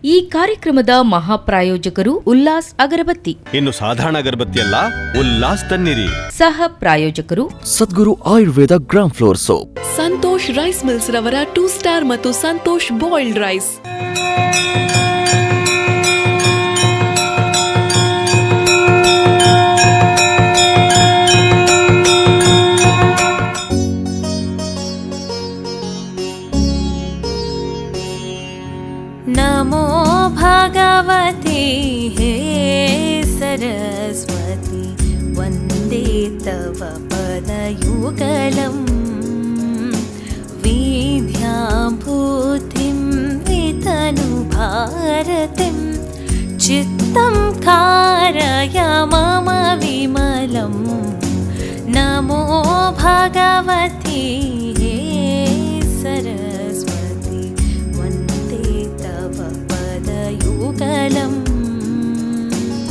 ಈ ಕಾರ್ಯಕ್ರಮದ ಮಹಾಪ್ರಾಯೋಜಕರು ಉಲ್ಲಾಸ್ ಅಗರಬತ್ತಿ. ಇನ್ನು ಸಾಧಾರಣ ಅಗರಬತ್ತಿ ಅಲ್ಲ, ಉಲ್ಲಾಸ್ ತನ್ನಿರಿ. ಸಹ ಪ್ರಾಯೋಜಕರು Sadguru Ayurveda gram flour soap. Santosh rice mills ರವರ 2 ಸ್ಟಾರ್ ಮತ್ತು ಸಂತೋಷ್ ಬಾಯ್ಲ್ಡ್ ರೈಸ್. नमो भगवते हे सरस्वती, वन्दे तव पदयुगलम्. विद्याभूतिं वितनुभारतिं, चित्तं कारय मम विमलम्. नमो भगवते हे सरस्वती, वन्दे तव पदयुगलम्.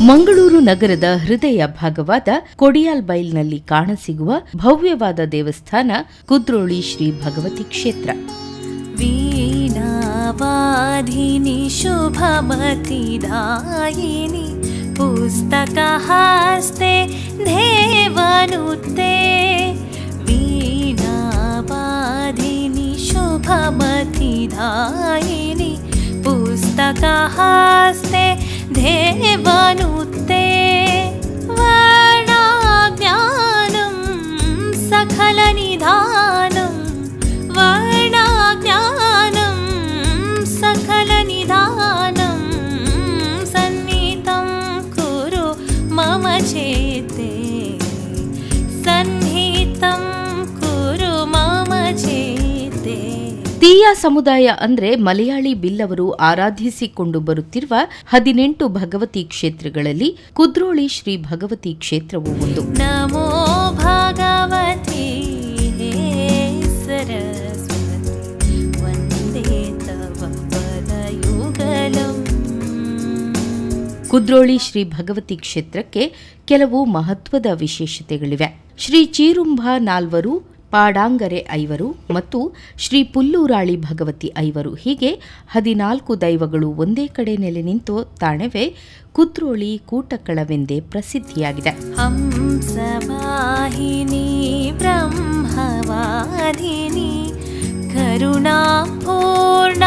ಮಂಗಳೂರು ನಗರದ ಹೃದಯ ಭಾಗವಾದ ಕೊಡಿಯಾಲ್ಬೈಲ್ನಲ್ಲಿ ಕಾಣಸಿಗುವ ಭವ್ಯವಾದ ದೇವಸ್ಥಾನ ಕುದ್ರೋಳಿ ಶ್ರೀ ಭಗವತಿ ಕ್ಷೇತ್ರ. वीणावाधिनी शुभमतिदायिनी, पुस्तकहस्ते देवनुते. वीणावाधिनी शुभमतिदायिनी, पुस्तकहस्ते देवनुते. वर्णाज्ञानं सकलनिधानं, वर्णाज्ञानं सकलनिधानं. सन्निहितं कुरु मम चेते, सन्निहितं कुरु मम चेते. ತೀಯಾ ಸಮುದಾಯ ಅಂದ್ರೆ ಮಲಯಾಳಿ ಬಿಲ್ಲವರು ಆರಾಧಿಸಿಕೊಂಡು ಬರುತ್ತಿರುವ 18 ಭಗವತಿ ಕ್ಷೇತ್ರಗಳಲ್ಲಿ ಕುದ್ರೋಳಿ ಶ್ರೀ ಭಗವತಿ ಕ್ಷೇತ್ರವೂ ಒಂದು. ನಮೋ ಭಗವತಿ ಹೇ ಸರಸ್ವತಿ, ವಂದೇ ತವ ಪದಯುಗಲಂ. ಕುದ್ರೋಳಿ ಶ್ರೀ ಭಗವತಿ ಕ್ಷೇತ್ರಕ್ಕೆ ಕೆಲವು ಮಹತ್ವದ ವಿಶೇಷತೆಗಳಿವೆ. ಶ್ರೀ ಚೀರುಂಬ ನಾಲ್ವರು, ಪಾಡಾಂಗರೆ ಐವರು ಮತ್ತು ಶ್ರೀ ಪುಲ್ಲೂರಾಳಿ ಭಗವತಿ ಐವರು, ಹೀಗೆ 14 ದೈವಗಳು ಒಂದೇ ಕಡೆ ನೆಲೆ ನಿಂತು ತಾಣವೇ ಕುದ್ರೋಳಿ ಕೂಟಕಳವೆಂದೇ ಪ್ರಸಿದ್ಧಿಯಾಗಿದೆ. ಹಂಸವಾಹಿನಿ ಬ್ರಹ್ಮವಾದಿನಿ, ಕರುಣಾಪೂರ್ಣ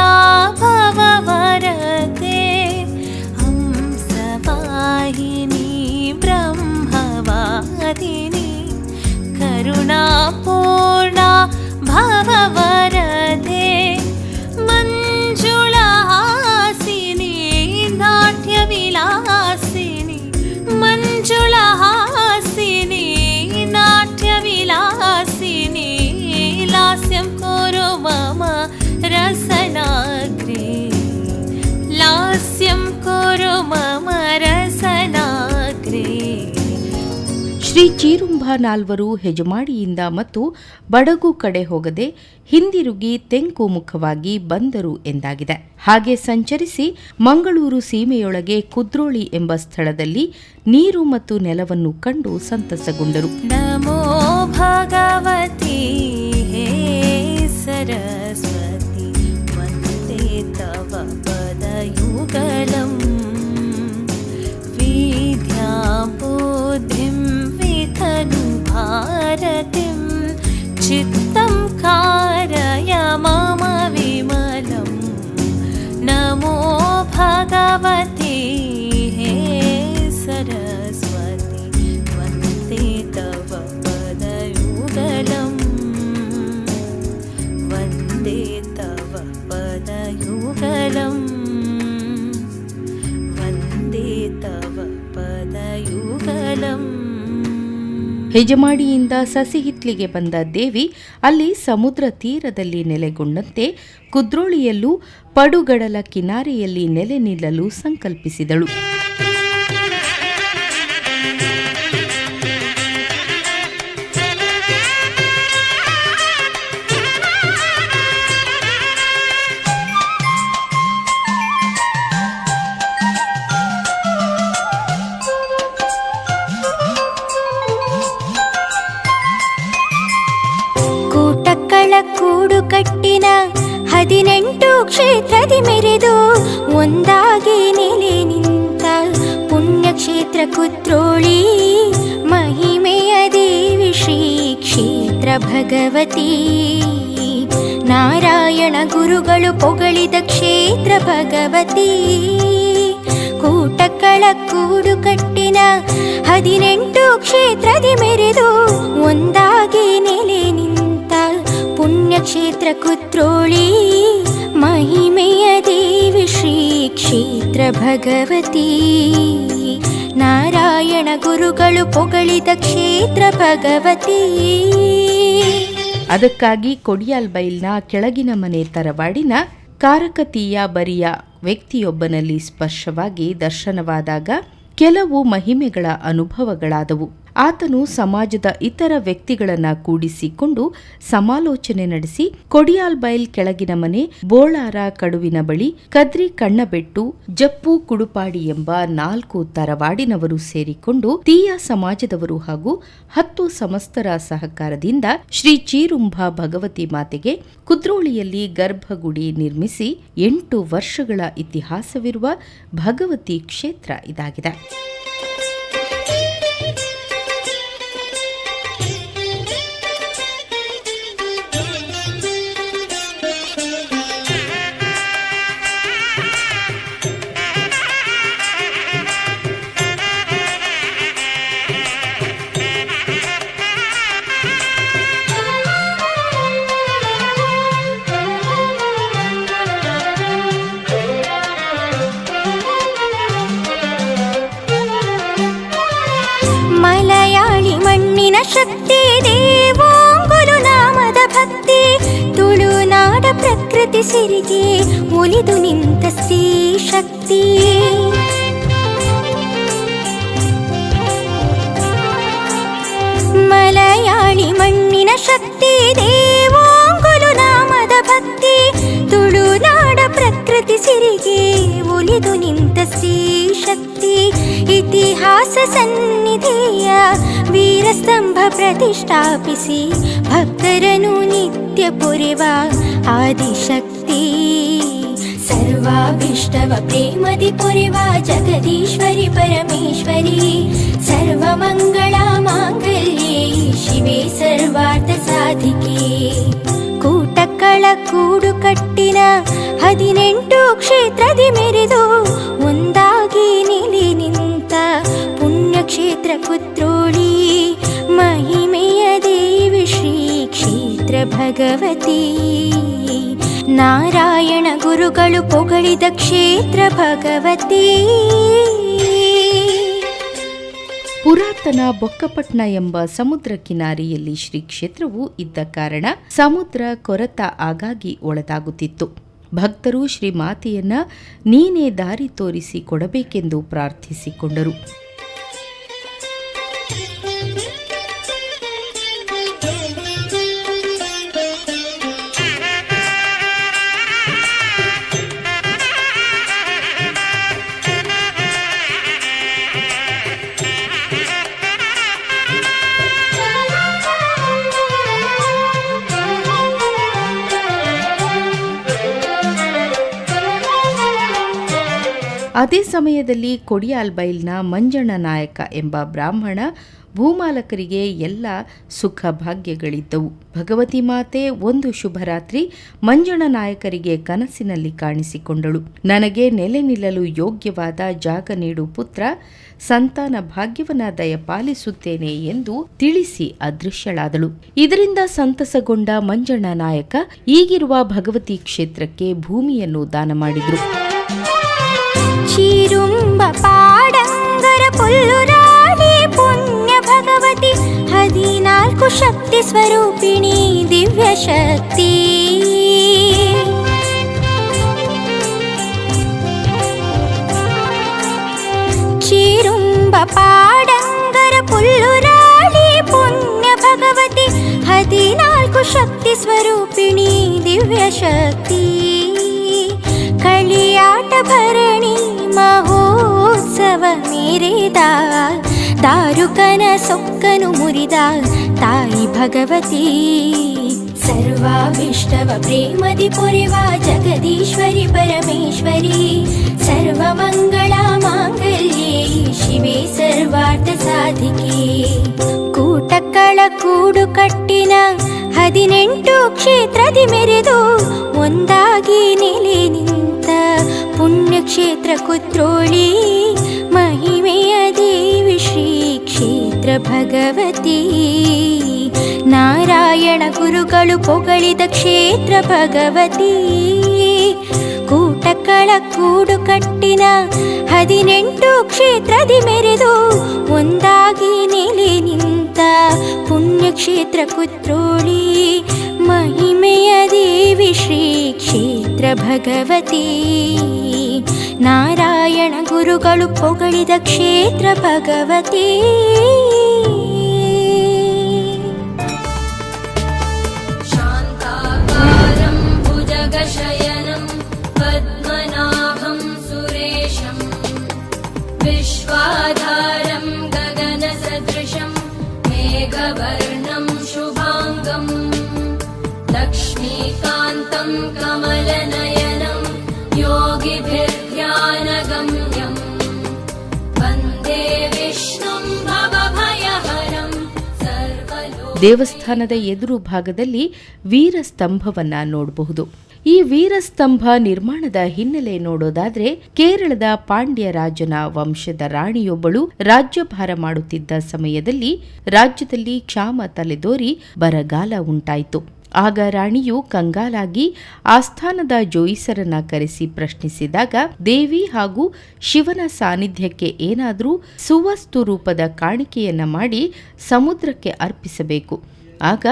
ಭವವರತೆ. ಹಂಸವಾಹಿನಿ ಬ್ರಹ್ಮವಾದಿನಿ, ಕರುಣಾಪೂರ್ಣ ಭವವರತೆ. ಮಂಜುಳಹಾಸಿನಿ ನಾಟ್ಯವಿಲಾಸಿನಿ, ಮಂಜುಳಹಾಸಿನಿ ನಾಟ್ಯವಿಲಾಸಿನಿ. ಲಾಸ್ಯಂ ಕುರು ಮಮ ರಸನಾಗ್ರೇ, ಲಾಸ್ಯಂ ಕುರು ಮಮ ರಸನಾಗ್ರೇ. ಶ್ರೀ ಚೀರುಂಬ ನಾಲ್ವರು ಹೆಜಮಾಡಿಯಿಂದ ಮತ್ತು ಬಡಗು ಕಡೆ ಹೋಗದೆ ಹಿಂದಿರುಗಿ ತೆಂಕು ಮುಖವಾಗಿ ಬಂದರು ಎಂದಾಗಿದೆ. ಹಾಗೆ ಸಂಚರಿಸಿ ಮಂಗಳೂರು ಸೀಮೆಯೊಳಗೆ ಕುದ್ರೋಳಿ ಎಂಬ ಸ್ಥಳದಲ್ಲಿ ನೀರು ಮತ್ತು ನೆಲವನ್ನು ಕಂಡು ಸಂತಸಗೊಂಡರು. ನಮೋ ಭಗವತಿ ಹೇ ಸರಸ್ವತಿ, ವಂದೇ ತವ ಪದಯುಗಲಂ. ವಿದ್ಯಾಬುದ್ಧಿಂ ವಿತನುಭಾರತಿಂ, ಚಿತ್ತಂ कारय मम विमलम्. नमो भगवते हे सरस्वती, वन्दे तव पदयुगलम्. वन्दे तव पदयुगलम्, वन्दे तव पदयुगलम्. ಹೆಜಮಾಡಿಯಿಂದ ಸಸಿಹಿತ್ಲಿಗೆ ಬಂದ ದೇವಿ ಅಲ್ಲಿ ಸಮುದ್ರ ತೀರದಲ್ಲಿ ನೆಲೆಗೊಂಡಂತೆ ಕುದ್ರೋಳಿಯಲ್ಲೂ ಪಡುಗಡಲ ಕಿನಾರೆಯಲ್ಲಿ ನೆಲೆ ನಿಲ್ಲಲು ಸಂಕಲ್ಪಿಸಿದಳು. ಕೂಡು ಕಟ್ಟಿನ 18 ಕ್ಷೇತ್ರದಿ ಮೆರೆದು ಒಂದ ಕ್ಷೇತ್ರ ಕುದ್ರೋಳಿ ಮಹಿಮೆಯ ದೇವಿ ಶ್ರೀ ಕ್ಷೇತ್ರ ಭಗವತಿ. ನಾರಾಯಣ ಗುರುಗಳು ಪೊಗಳಿದ ಕ್ಷೇತ್ರ ಭಗವತಿ. ಕೂಟಕ್ಕಳ ಕೂಡು ಕಟ್ಟಿನ 18 ಕ್ಷೇತ್ರದಿ ಮೆರೆದು ಒಂದಾಗಿ ನೆಲೆ ನಿಂತ ಪುಣ್ಯಕ್ಷೇತ್ರ ಕುದ್ರೋಳಿ ಮಹಿಮೆಯ ದೇವಿ ಶ್ರೀ ಕ್ಷೇತ್ರ ಭಗವತಿ. ನಾರಾಯಣ ಗುರುಗಳು ಪೊಗಳಿದ ಕ್ಷೇತ್ರ ಭಗವತಿ. ಅದಕ್ಕಾಗಿ ಕೊಡಿಯಾಲ್ಬೈಲ್ನ ಕೆಳಗಿನ ಮನೆ ತರವಾಡಿನ ಕಾರಕತೀಯ ಬರಿಯ ವ್ಯಕ್ತಿಯೊಬ್ಬನಲ್ಲಿ ಸ್ಪರ್ಶವಾಗಿ ದರ್ಶನವಾದಾಗ ಕೆಲವು ಮಹಿಮೆಗಳ ಅನುಭವಗಳಾದವು. ಆತನು ಸಮಾಜದ ಇತರ ವ್ಯಕ್ತಿಗಳನ್ನ ಕೂಡಿಸಿಕೊಂಡು ಸಮಾಲೋಚನೆ ನಡೆಸಿ ಕೊಡಿಯಾಲ್ಬೈಲ್ ಕೆಳಗಿನ ಮನೆ, ಬೋಳಾರ ಕಡುವಿನ ಬಳಿ, ಕದ್ರಿ ಕಣ್ಣಬೆಟ್ಟು, ಜಪ್ಪು ಕುಡುಪಾಡಿ ಎಂಬ 4 ತರವಾಡಿನವರು ಸೇರಿಕೊಂಡು ತೀಯ ಸಮಾಜದವರು ಹಾಗೂ 10 ಸಮಸ್ತರ ಸಹಕಾರದಿಂದ ಶ್ರೀ ಚೀರುಂಬ ಭಗವತಿ ಮಾತೆಗೆ ಕುದ್ರೋಳಿಯಲ್ಲಿ ಗರ್ಭಗುಡಿ ನಿರ್ಮಿಸಿ 8 ವರ್ಷಗಳ ಇತಿಹಾಸವಿರುವ ಭಗವತಿ ಕ್ಷೇತ್ರ ಇದಾಗಿದೆ. ಶಕ್ತಿ ದೇವೋಂಗುಲು ನಾಮದ ಭಕ್ತಿ, ತುಳುನಾಡ ಪ್ರಕೃತಿ ಸಿರಿಗೆ ಒಲಿದು ನಿಂತ ಶ್ರೀ ಶಕ್ತಿ. ಮಲಯಾಳಿ ಮಣ್ಣಿನ ಶಕ್ತಿ ದೇವೋಂಗುಲು ನಾಮದ ಭಕ್ತಿ, ತುಳುನಾಡ ಪ್ರಕೃತಿ ಸಿರಿಗೆ ಒಲಿದು ನಿಂತ ಶ್ರೀ ಶಕ್ತಿ. ಇತಿಹಾಸ ಸನ್ನಿಧಿಯ ವೀರಸ್ತಂಭ ಪ್ರತಿಷ್ಠಾಪಿಸಿ ಭಕ್ತರನ್ನು ನಿತ್ಯ ಪೊರೆವ ಆದಿಶಕ್ತಿ. ಸರ್ವಾಭಿಷ್ಟವ ಪ್ರೇಮದಿ ಪೊರೆವ ಜಗದೀಶ್ವರಿ ಪರಮೇಶ್ವರಿ. ಸರ್ವಮಂಗಳ ಮಾಂಗಲ್ಯೆ ಶಿವೆ ಸರ್ವಾರ್ಥ ಸಾಧಿಕೆ. ಕೂಟಕ್ಕಳ ಕೂಡು ಕಟ್ಟಿನ 18 ಕ್ಷೇತ್ರದಿ ಮೆರೆದು ಒಂದಾಗಿ ನೆಲೆ ನಿಂತ ಪುಣ್ಯಕ್ಷೇತ್ರ ಕುದ್ರೋಳಿ ಮಹಿಮೆಯ ದೇವಿ ಶ್ರೀ ಕ್ಷೇತ್ರ ಭಗವತಿ. ನಾರಾಯಣ ಗುರುಗಳು ಪೊಗಳಿದ ಕ್ಷೇತ್ರ ಭಗವತಿ. ಪುರಾತನ ಬೊಕ್ಕಪಟ್ನ ಎಂಬ ಸಮುದ್ರ ಕಿನಾರಿಯಲ್ಲಿ ಶ್ರೀ ಕ್ಷೇತ್ರವು ಇದ್ದ ಕಾರಣ ಸಮುದ್ರ ಕೊರೆತ ಆಗಾಗಿ ಒಳದಾಗುತ್ತಿತ್ತು. ಭಕ್ತರು ಶ್ರೀ ಮಾತೆಯನ್ನ ನೀನೇ ದಾರಿ ತೋರಿಸಿ ಕೊಡಬೇಕೆಂದು ಪ್ರಾರ್ಥಿಸಿಕೊಂಡರು. ಅದೇ ಸಮಯದಲ್ಲಿ ಕೊಡಿಯಾಲ್ಬೈಲ್ನ ಮಂಜಣ್ಣ ನಾಯಕ ಎಂಬ ಬ್ರಾಹ್ಮಣ ಭೂಮಾಲಕರಿಗೆ ಎಲ್ಲ ಸುಖ ಭಾಗ್ಯಗಳಿದ್ದವು. ಭಗವತಿ ಮಾತೆ ಒಂದು ಶುಭರಾತ್ರಿ ಮಂಜಣ್ಣ ನಾಯಕರಿಗೆ ಕನಸಿನಲ್ಲಿ ಕಾಣಿಸಿಕೊಂಡಳು. ನನಗೆ ನೆಲೆ ನಿಲ್ಲಲು ಯೋಗ್ಯವಾದ ಜಾಗ ನೀಡು ಪುತ್ರ, ಸಂತಾನ ಭಾಗ್ಯವನ್ನ ದಯಪಾಲಿಸುತ್ತೇನೆ ಎಂದು ತಿಳಿಸಿ ಅದೃಶ್ಯಳಾದಳು. ಇದರಿಂದ ಸಂತಸಗೊಂಡ ಮಂಜಣ್ಣ ನಾಯಕ ಈಗಿರುವ ಭಗವತಿ ಕ್ಷೇತ್ರಕ್ಕೆ ಭೂಮಿಯನ್ನು ದಾನ ಮಾಡಿದ್ರು. ಚೀರುಂಬ ಪಾಡಂಗರ ಪುಲ್ಲುರಾಳಿ ಪುಣ್ಯ ಭಗವತಿ, 14 ಶಕ್ತಿ ಸ್ವರೂಪಿಣಿ ದಿವ್ಯ ಶಕ್ತಿ. ಚೀರುಂಬ ಪಾಡಂಗರ ಪುಲ್ಲುರಾಳಿ ಪುಣ್ಯ ಭಗವತಿ, 14 ಶಕ್ತಿ ಸ್ವರೂಪಿಣಿ ದಿವ್ಯ ಶಕ್ತಿ. ಕಳಿಯಾಟ ಭರಣಿ ಮಹೋತ್ಸವ ಮೇರೆದ, ದಾರುಕನ ಸೊಕ್ಕನು ಮುರಿದ ತಾಯಿ ಭಗವತಿ. ಸರ್ವಾಭಿಷ್ಟವ ಪ್ರೇಮದಿ ಪೊರೆವ ಜಗದೀಶ್ವರಿ ಪರಮೇಶ್ವರಿ. ಸರ್ವಮಂಗಳ ಮಾಂಗಲ್ಯೆ ಶಿವೆ ಕೂಡು ಕಟ್ಟಿನ 18 ಕ್ಷೇತ್ರದಿ ಮೆರೆದು ಒಂದಾಗಿ ನೆಲೆ ನಿಂತ ಪುಣ್ಯಕ್ಷೇತ್ರ ಕುದ್ರೋಳಿ ಮಹಿಮೆಯ ದೇವಿ ಶ್ರೀ ಕ್ಷೇತ್ರ ಭಗವತಿ. ನಾರಾಯಣ ಗುರುಗಳು ಪೊಗಳಿದ ಕ್ಷೇತ್ರ ಭಗವತಿ. ಕೂಟಗಳ ಕೂಡು ಕಟ್ಟಿನ 18 ಕ್ಷೇತ್ರದಿ ಮೆರೆದು ಒಂದಾಗಿ ನೆಲೆ ನಿಂತ ಪುಣ್ಯಕ್ಷೇತ್ರ ಕುದ್ರೋಳಿ ಮಹಿಮೆಯ ದೇವಿ ಶ್ರೀ ಕ್ಷೇತ್ರ ಭಗವತಿ. ನಾರಾಯಣ ಗುರುಗಳು ಪೊಗಳಿದ ಕ್ಷೇತ್ರ ಭಗವತಿ. ಶಾಂತಾಕಾರಂ ಭುಜಗಶಯನಂ ಪದ್ಮನಾಭಂ ಸುರೇಶಂ ವಿಶ್ವಾಧಾರಂ ಗಗನಸದೃಶಂ ಮೇಘವರ್ಣಂ ಶುಭಾಂಗಂ ಲಕ್ಷ್ಮೀಕಾಂತಂ ಕಮಲನಯನಂ ಯೋಗಿಭಿರ್ಧ್ಯಾನಗಮ್ಯಂ ವಂದೇ ವಿಷ್ಣುಂ ಭವಭಯಹರಂ ಸರ್ವಲೋಕ. ದೇವಸ್ಥಾನದ ಎದುರು ಭಾಗದಲ್ಲಿ ವೀರಸ್ತಂಭವನ್ನ ನೋಡಬಹುದು. ಈ ವೀರಸ್ತಂಭ ನಿರ್ಮಾಣದ ಹಿನ್ನೆಲೆ ನೋಡೋದಾದ್ರೆ ಕೇರಳದ ಪಾಂಡ್ಯ ರಾಜನ ವಂಶದ ರಾಣಿಯೊಬ್ಬಳು ರಾಜ್ಯಭಾರ ಮಾಡುತ್ತಿದ್ದ ಸಮಯದಲ್ಲಿ ರಾಜ್ಯದಲ್ಲಿ ಕ್ಷಾಮ ತಲೆದೋರಿ ಬರಗಾಲ ಉಂಟಾಯಿತು. ಆಗ ರಾಣಿಯು ಕಂಗಾಲಾಗಿ ಆಸ್ಥಾನದ ಜೋಯಿಸರನ್ನ ಕರೆಸಿ ಪ್ರಶ್ನಿಸಿದಾಗ ದೇವಿ ಹಾಗೂ ಶಿವನ ಸಾನ್ನಿಧ್ಯಕ್ಕೆ ಏನಾದರೂ ಸುವಸ್ತು ರೂಪದ ಕಾಣಿಕೆಯನ್ನ ಮಾಡಿ ಸಮುದ್ರಕ್ಕೆ ಅರ್ಪಿಸಬೇಕು. ಆಗ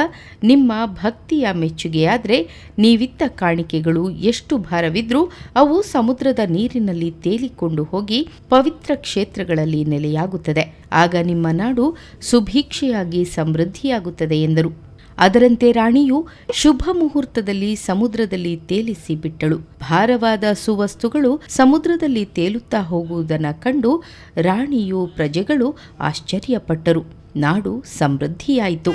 ನಿಮ್ಮ ಭಕ್ತಿಯ ಮೆಚ್ಚುಗೆಯಾದರೆ ನೀವಿತ್ತ ಕಾಣಿಕೆಗಳು ಎಷ್ಟು ಭಾರವಿದ್ರೂ ಅವು ಸಮುದ್ರದ ನೀರಿನಲ್ಲಿ ತೇಲಿಕೊಂಡು ಹೋಗಿ ಪವಿತ್ರ ಕ್ಷೇತ್ರಗಳಲ್ಲಿ ನೆಲೆಯಾಗುತ್ತದೆ. ಆಗ ನಿಮ್ಮ ನಾಡು ಸುಭೀಕ್ಷೆಯಾಗಿ ಸಮೃದ್ಧಿಯಾಗುತ್ತದೆ ಎಂದರು. ಅದರಂತೆ ರಾಣಿಯು ಶುಭ ಮುಹೂರ್ತದಲ್ಲಿ ಸಮುದ್ರದಲ್ಲಿ ತೇಲಿಸಿ ಬಿಟ್ಟಳು. ಭಾರವಾದ ಸುವಸ್ತುಗಳು ಸಮುದ್ರದಲ್ಲಿ ತೇಲುತ್ತಾ ಹೋಗುವುದನ್ನು ಕಂಡು ರಾಣಿಯು ಪ್ರಜೆಗಳು ಆಶ್ಚರ್ಯಪಟ್ಟರು. ನಾಡು ಸಮೃದ್ಧಿಯಾಯಿತು.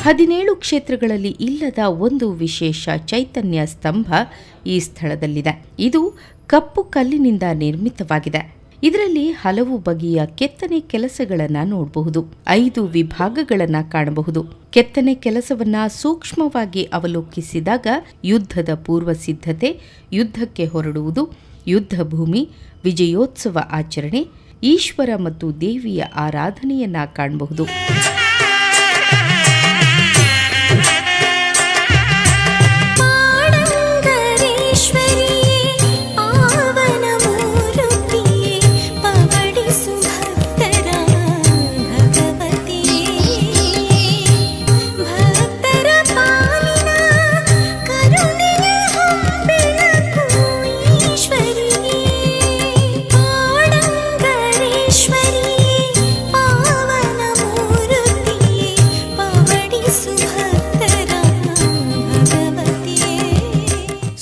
ಹದಿನೇಳು ಕ್ಷೇತ್ರಗಳಲ್ಲಿ ಇಲ್ಲದ ಒಂದು ವಿಶೇಷ ಚೈತನ್ಯ ಸ್ತಂಭ ಈ ಸ್ಥಳದಲ್ಲಿದೆ. ಇದು ಕಪ್ಪು ಕಲ್ಲಿನಿಂದ ನಿರ್ಮಿತವಾಗಿದೆ. ಇದರಲ್ಲಿ ಹಲವು ಬಗೆಯ ಕೆತ್ತನೆ ಕೆಲಸಗಳನ್ನು ನೋಡಬಹುದು. 5 ವಿಭಾಗಗಳನ್ನು ಕಾಣಬಹುದು. ಕೆತ್ತನೆ ಕೆಲಸವನ್ನ ಸೂಕ್ಷ್ಮವಾಗಿ ಅವಲೋಕಿಸಿದಾಗ ಯುದ್ಧದ ಪೂರ್ವ ಸಿದ್ಧತೆ, ಯುದ್ಧಕ್ಕೆ ಹೊರಡುವುದು, ಯುದ್ಧ ಭೂಮಿ, ವಿಜಯೋತ್ಸವ ಆಚರಣೆ, ಈಶ್ವರ ಮತ್ತು ದೇವಿಯ ಆರಾಧನೆಯನ್ನ ಕಾಣಬಹುದು.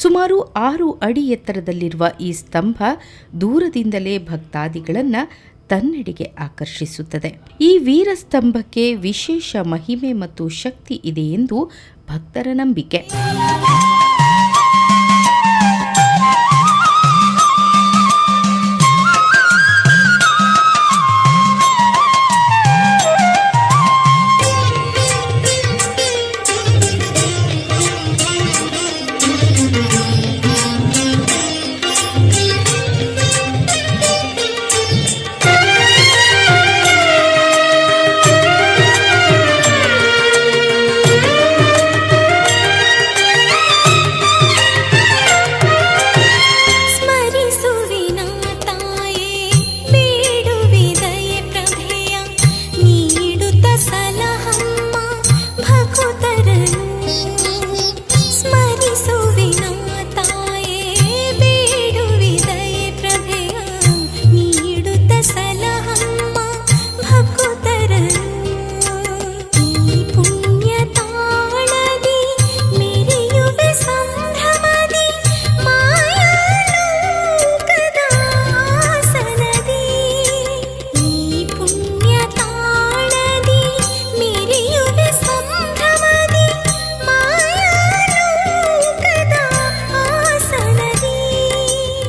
ಸುಮಾರು 6 ಅಡಿ ಎತ್ತರದಲ್ಲಿರುವ ಈ ಸ್ತಂಭ ದೂರದಿಂದಲೇ ಭಕ್ತಾದಿಗಳನ್ನ ತನ್ನೆಡೆಗೆ ಆಕರ್ಷಿಸುತ್ತದೆ. ಈ ವೀರಸ್ತಂಭಕ್ಕೆ ವಿಶೇಷ ಮಹಿಮೆ ಮತ್ತು ಶಕ್ತಿ ಇದೆ ಎಂದು ಭಕ್ತರ ನಂಬಿಕೆ.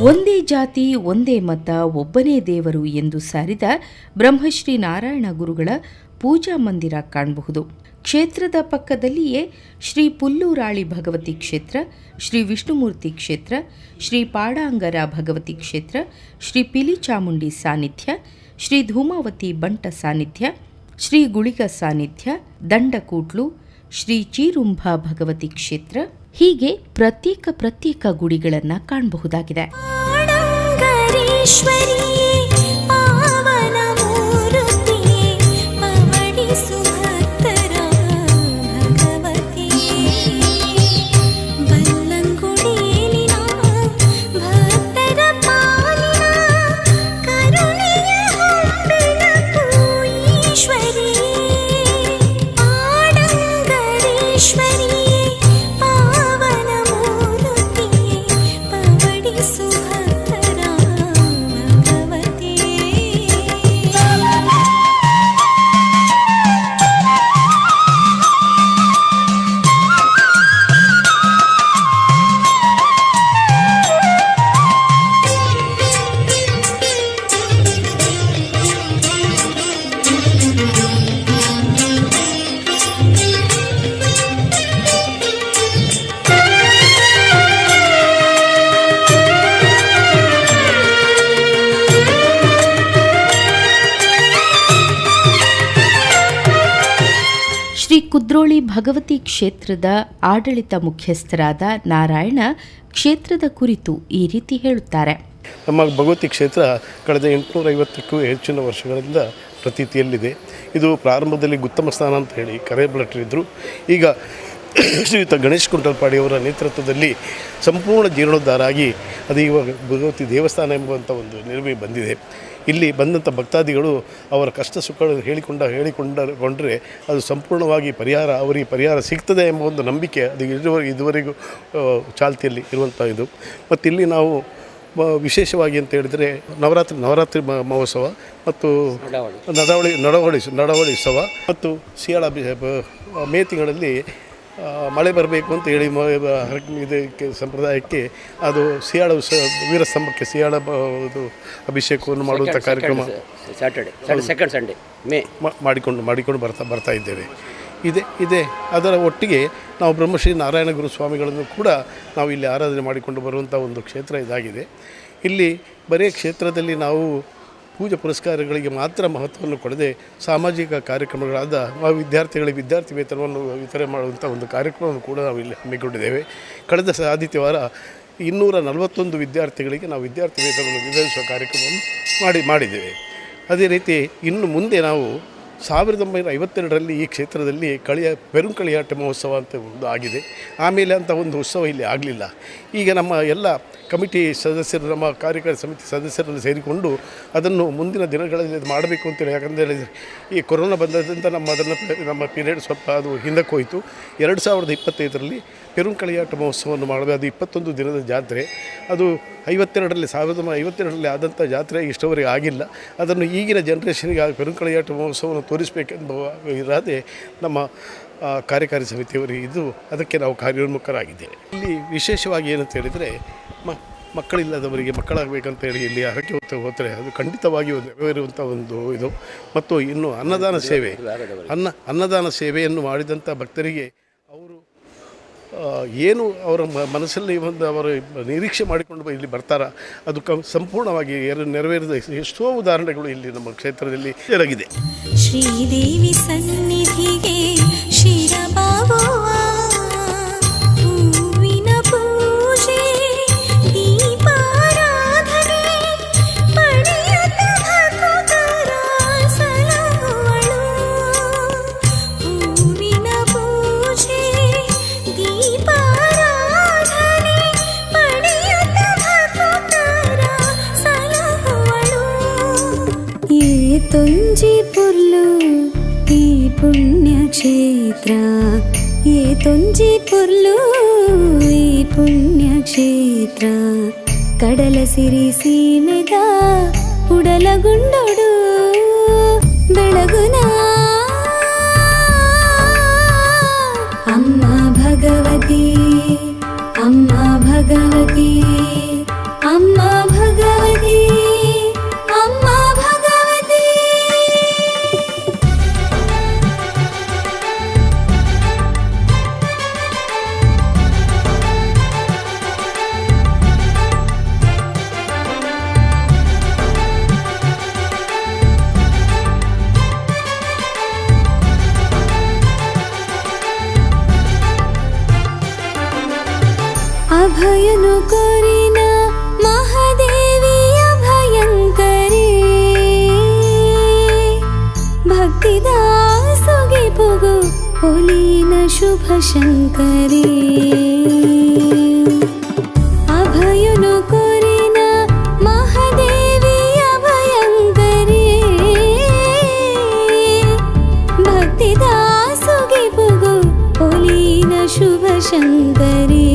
ಒಂದೇ ಜಾತಿ ಒಂದೇ ಮತ ಒಬ್ಬನೇ ದೇವರು ಎಂದು ಸಾರಿದ ಬ್ರಹ್ಮಶ್ರೀ ನಾರಾಯಣ ಗುರುಗಳ ಪೂಜಾ ಮಂದಿರ ಕಾಣಬಹುದು. ಕ್ಷೇತ್ರದ ಪಕ್ಕದಲ್ಲಿಯೇ ಶ್ರೀ ಪುಲ್ಲೂರಾಳಿ ಭಗವತಿ ಕ್ಷೇತ್ರ, ಶ್ರೀ ವಿಷ್ಣುಮೂರ್ತಿ ಕ್ಷೇತ್ರ, ಶ್ರೀ ಪಾಡಾಂಗರ ಭಗವತಿ ಕ್ಷೇತ್ರ, ಶ್ರೀ ಪಿಲಿಚಾಮುಂಡಿ ಸಾನ್ನಿಧ್ಯ, ಶ್ರೀ ಧೂಮಾವತಿ ಬಂಟ ಸಾನ್ನಿಧ್ಯ, ಶ್ರೀ ಗುಳಿಗ ಸಾನ್ನಿಧ್ಯ, ದಂಡಕೂಟ್ಲು, ಶ್ರೀ ಚೀರುಂಭ ಭಗವತಿ ಕ್ಷೇತ್ರ, ಹೀಗೆ ಪ್ರತ್ಯೇಕ ಗುಡಿಗಳನ್ನು ಕಾಣಬಹುದಾಗಿದೆ. ಶ್ರೀ ಕುದ್ರೋಳಿ ಭಗವತಿ ಕ್ಷೇತ್ರದ ಆಡಳಿತ ಮುಖ್ಯಸ್ಥರಾದ ನಾರಾಯಣ ಕ್ಷೇತ್ರದ ಕುರಿತು ಈ ರೀತಿ ಹೇಳುತ್ತಾರೆ. ನಮ್ಮ ಭಗವತಿ ಕ್ಷೇತ್ರ ಕಳೆದ 850ಕ್ಕೂ ಹೆಚ್ಚಿನ ವರ್ಷಗಳಿಂದ ಪ್ರತೀತಿಯಲ್ಲಿದೆ. ಇದು ಪ್ರಾರಂಭದಲ್ಲಿ ಉತ್ತಮ ಸ್ಥಾನ ಅಂತ ಹೇಳಿ ಕರೆಯಲ್ಪಟ್ಟಿದ್ದರು. ಈಗ ಶ್ರೀಯುತ ಗಣೇಶ್ ಕುಂಟಲ್ಪಾಡಿಯವರ ನೇತೃತ್ವದಲ್ಲಿ ಸಂಪೂರ್ಣ ಜೀರ್ಣೋದ್ಧಾರ ಆಗಿ ಅದು ಇವಾಗ ಭಗವತಿ ದೇವಸ್ಥಾನ ಎಂಬುವಂಥ ಒಂದು ನಿರ್ಮಿ ಬಂದಿದೆ. ಇಲ್ಲಿ ಬಂದಂಥ ಭಕ್ತಾದಿಗಳು ಅವರ ಕಷ್ಟ ಸುಖಗಳನ್ನು ಹೇಳಿಕೊಂಡ್ರೆ ಅದು ಸಂಪೂರ್ಣವಾಗಿ ಅವರಿಗೆ ಪರಿಹಾರ ಸಿಗ್ತದೆ ಎಂಬ ಒಂದು ನಂಬಿಕೆ ಅದು ಇದುವರೆಗೂ ಚಾಲ್ತಿಯಲ್ಲಿ ಇರುವಂಥ ಇದು. ಮತ್ತು ಇಲ್ಲಿ ನಾವು ವಿಶೇಷವಾಗಿ ಅಂತ ಹೇಳಿದರೆ ನವರಾತ್ರಿ ಮಹೋತ್ಸವ ಮತ್ತು ನಡವಳಿ ಉತ್ಸವ ಮತ್ತು ಸಿಯಾಳ ಮೇ ತಿಂಗಳಲ್ಲಿ ಮಳೆ ಬರಬೇಕು ಅಂತ ಹೇಳಿ ಇದಕ್ಕೆ ಸಂಪ್ರದಾಯಕ್ಕೆ ಅದು ಸಿಯಾಳ ವೀರಸ್ತಂಭಕ್ಕೆ ಸಿಯಾಳ ಅಭಿಷೇಕವನ್ನು ಮಾಡುವಂಥ ಕಾರ್ಯಕ್ರಮ ಸೆಕೆಂಡ್ ಸಂಡೇ ಮೇ ಮಾಡಿಕೊಂಡು ಬರ್ತಾ ಇದ್ದೇವೆ. ಇದೆ ಅದರ ಒಟ್ಟಿಗೆ ನಾವು ಬ್ರಹ್ಮಶ್ರೀ ನಾರಾಯಣ ಗುರು ಸ್ವಾಮಿಗಳನ್ನು ಕೂಡ ನಾವು ಇಲ್ಲಿ ಆರಾಧನೆ ಮಾಡಿಕೊಂಡು ಬರುವಂಥ ಒಂದು ಕ್ಷೇತ್ರ ಇದಾಗಿದೆ. ಇಲ್ಲಿ ಬರೀ ಕ್ಷೇತ್ರದಲ್ಲಿ ನಾವು ಪೂಜೆ ಪುರಸ್ಕಾರಗಳಿಗೆ ಮಾತ್ರ ಮಹತ್ವವನ್ನು ಕೊಡದೆ ಸಾಮಾಜಿಕ ಕಾರ್ಯಕ್ರಮಗಳಾದ ವಿದ್ಯಾರ್ಥಿಗಳಿಗೆ ವಿದ್ಯಾರ್ಥಿ ವೇತನವನ್ನು ವಿತರಣೆ ಮಾಡುವಂಥ ಒಂದು ಕಾರ್ಯಕ್ರಮವನ್ನು ಕೂಡ ನಾವು ಇಲ್ಲಿ ಹಮ್ಮಿಕೊಂಡಿದ್ದೇವೆ. ಕಳೆದ ಆದಿತ್ಯವಾರ 241 ವಿದ್ಯಾರ್ಥಿಗಳಿಗೆ ನಾವು ವಿದ್ಯಾರ್ಥಿ ವೇತನವನ್ನು ವಿತರಿಸುವ ಕಾರ್ಯಕ್ರಮವನ್ನು ಮಾಡಿದ್ದೇವೆ. ಅದೇ ರೀತಿ ಇನ್ನು ಮುಂದೆ ನಾವು 1952ರಲ್ಲಿ ಈ ಕ್ಷೇತ್ರದಲ್ಲಿ ಪೆರುಂಕಳಿಯಾಟ ಮಹೋತ್ಸವ ಅಂತ ಒಂದು ಆಗಿದೆ. ಆಮೇಲೆ ಅಂತ ಒಂದು ಉತ್ಸವ ಇಲ್ಲಿ ಆಗಲಿಲ್ಲ. ಈಗ ನಮ್ಮ ಎಲ್ಲ ಕಮಿಟಿ ಸದಸ್ಯರು, ನಮ್ಮ ಕಾರ್ಯಕಾರಿ ಸಮಿತಿ ಸದಸ್ಯರಲ್ಲಿ ಸೇರಿಕೊಂಡು ಅದನ್ನು ಮುಂದಿನ ದಿನಗಳಲ್ಲಿ ಮಾಡಬೇಕು ಅಂತೇಳಿ, ಯಾಕಂದರೆ ಈ ಕೊರೋನಾ ಬಂದದಿಂದ ನಮ್ಮ ಪೀರಿಯಡ್ ಸ್ವಲ್ಪ ಅದು ಹಿಂದಕ್ಕೆ ಹೋಯಿತು. 2025ರಲ್ಲಿ ಪೆರುಂಕಳಿಯಾಟ ಮಹೋತ್ಸವವನ್ನು ಮಾಡಬೇಕು. ಅದು 21 ದಿನದ ಜಾತ್ರೆ. ಅದು 1952ರಲ್ಲಿ ಆದಂಥ ಜಾತ್ರೆ ಇಷ್ಟವರೆಗೆ ಆಗಿಲ್ಲ. ಅದನ್ನು ಈಗಿನ ಜನ್ರೇಷನ್ಗೆ ಪೆರುಂಕಳಿಯಾಟ ಮಹೋತ್ಸವವನ್ನು ತೋರಿಸಬೇಕೆಂಬ ಇರಾದೆ ನಮ್ಮ ಕಾರ್ಯಕಾರಿ ಸಮಿತಿಯವರು ಅದಕ್ಕೆ ನಾವು ಕಾರ್ಯೋನ್ಮುಖರಾಗಿದ್ದೇವೆ. ಇಲ್ಲಿ ವಿಶೇಷವಾಗಿ ಏನಂತ ಹೇಳಿದರೆ ಮಕ್ಕಳಿಲ್ಲದವರಿಗೆ ಮಕ್ಕಳಾಗಬೇಕಂತ ಹೇಳಿ ಇಲ್ಲಿ ಹರಕೆ ಹೋದರೆ ಅದು ಖಂಡಿತವಾಗಿಯೂ ನೆರವೇರುವಂಥ ಒಂದು ಇದು. ಮತ್ತು ಇನ್ನು ಅನ್ನದಾನ ಸೇವೆಯನ್ನು ಮಾಡಿದಂಥ ಭಕ್ತರಿಗೆ ಅವರು ಏನು ಅವರ ಮನಸ್ಸಲ್ಲಿ ಒಂದು ಅವರು ನಿರೀಕ್ಷೆ ಮಾಡಿಕೊಂಡು ಇಲ್ಲಿ ಬರ್ತಾರ ಅದು ಸಂಪೂರ್ಣವಾಗಿ ನೆರವೇರಿದ ಎಷ್ಟೋ ಉದಾಹರಣೆಗಳು ಇಲ್ಲಿ ನಮ್ಮ ಕ್ಷೇತ್ರದಲ್ಲಿ ಜರುಗಿದೆ. ಶ್ರೀದೇವಿ ಸನ್ನಿಧಿಗೆ ಶಿರಬಾಗುವ ಹೂವಿನ ಪೂಜೆ ದೀಪಾರಾಧನೆ ಪಡೆಯುತ್ತ ಭಕ್ತರ ಸಲಹುವಳು. ಹೂವಿನ ಪೂಜೆ ದೀಪಾರಾಧನೆ ಪಡೆಯುತ್ತ ಭಕ್ತರ ಸಲಹುವಳು. ಏ ತುಂಜಿ ಪುಲ್ಲು ಈ ಪುಣ್ಯ ಕ್ಷೇತ್ರ, ಏ ತುಂಜಿ ಪುಲ್ಲು ಈ ಪುಣ್ಯ ಕ್ಷೇತ್ರ. ಕಡಲ ಸಿರಿ ಸೀಮೆದ ಉಡಲಗುಂಡೊಡು ಬೆಳಗುನ ಅಮ್ಮ ಭಗವತಿ, ಅಮ್ಮ ಭಗವತಿ, ಅಮ್ಮ ಭಗವತಿ ಅಮ್ಮ ಭಗವತಿ ಅಭಯನು ಕೋರಿನ ಮಹಾದೇವಿಯ ಭಯಂಕರಿ ಭಕ್ತಿದಾಸುಗೆ ಪುಗು ಒಲಿನ ಶುಭ ಶಂಕರಿ ಅಭಯನು ಕೋರಿನ ಮಹಾದೇವಿಯ ಭಯಂಕರಿ ಭಕ್ತಿದಾಸುಗೆ ಪುಗು ಒಲಿನ ಶುಭ ಶಂಕರಿ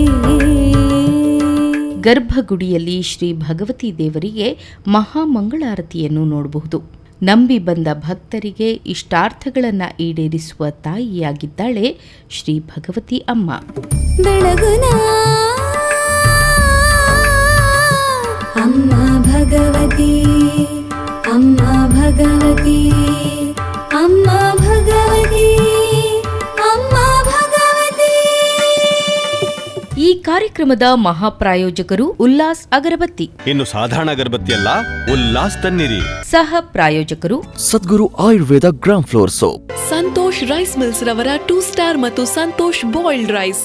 ಗರ್ಭಗುಡಿಯಲ್ಲಿ ಶ್ರೀ ಭಗವತಿ ದೇವರಿಗೆ ಮಹಾಮಂಗಳಾರತಿಯನ್ನು ನೋಡಬಹುದು. ನಂಬಿ ಬಂದ ಭಕ್ತರಿಗೆ ಇಷ್ಟಾರ್ಥಗಳನ್ನ ಈಡೇರಿಸುವ ತಾಯಿಯಾಗಿದ್ದಾಳೆ ಶ್ರೀ ಭಗವತಿ ಅಮ್ಮ. ಬೆಳಗುನ ಅಮ್ಮ ಭಗವತಿ ಅಮ್ಮ ಭಗವತಿ ಅಮ್ಮ ಭಗವತಿ ಅಮ್ಮ ಭಗವತಿ. ಈ ಕಾರ್ಯಕ್ರಮದ ಮಹಾಪ್ರಾಯೋಜಕರು ಉಲ್ಲಾಸ್ ಅಗರಬತ್ತಿ. ಇನ್ನು ಸಾಧಾರಣ ಅಗರಬತ್ತಿಯಲ್ಲ, ಉಲ್ಲಾಸ್ ತನ್ನಿರಿ. ಸಹ ಪ್ರಾಯೋಜಕರು Sadguru Ayurveda gram flour soap. Santosh rice mills ರವರ 2 ಸ್ಟಾರ್ ಮತ್ತು ಸಂತೋಷ್ ಬಾಯ್ಲ್ಡ್ ರೈಸ್.